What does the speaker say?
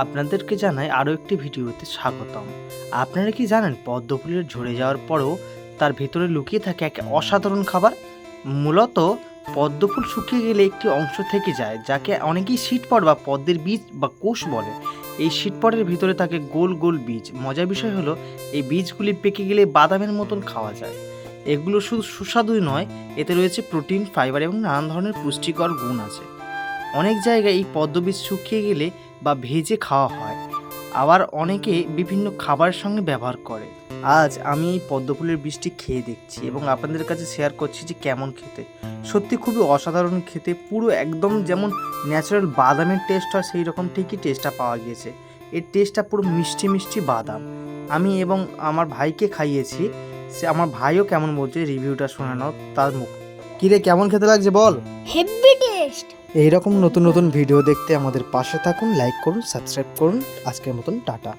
আপনাদেরকে জানাই আরও একটি ভিডিওতে স্বাগতম। আপনারা কি জানেন পদ্ম ফুলের ঝরে যাওয়ার পরেও তার ভেতরে লুকিয়ে থাকে এক অসাধারণ খাবার? মূলত পদ্ম ফুল শুকিয়ে গেলে একটি অংশ থেকে যায় যাকে অনেকেই সিডপড বা পদ্মের বীজ বা কোষ বলে। এই সিডপডের ভিতরে থাকে গোল গোল বীজ। মজার বিষয় হলো এই বীজগুলি পেকে গেলে বাদামের মতন খাওয়া যায়। এগুলো শুধু সুস্বাদুই নয়, এতে রয়েছে প্রোটিন, ফাইবার এবং নানান ধরনের পুষ্টিকর গুণ আছে। অনেক জায়গায় এই পদ্ম বীজ শুকিয়ে গেলে বা ভেজে খাওয়া হয়, আবার অনেকে বিভিন্ন খাবারের সঙ্গে ব্যবহার করে। আজ আমি এই পদ্ম ফুলের বীজটি খেয়ে দেখছি এবং আপনাদের কাছে শেয়ার করছি যে কেমন খেতে। সত্যি খুবই অসাধারণ খেতে, পুরো একদম যেমন ন্যাচারাল বাদামের টেস্ট হয় সেই রকম ঠিকই টেস্টটা পাওয়া গিয়েছে। এর টেস্টটা পুরো মিষ্টি মিষ্টি বাদাম। আমি এবং আমার ভাইকে খাইয়েছি, সে আমার ভাইও কেমন বলছে রিভিউটা শুনে নাও তার মুখ। কিরে, কেমন খেতে লাগছে বল? Heavy taste. এইরকম নতুন নতুন ভিডিও দেখতে আমাদের পাশে থাকুন, লাইক করুন, সাবস্ক্রাইব করুন। আজকের মতন টাটা।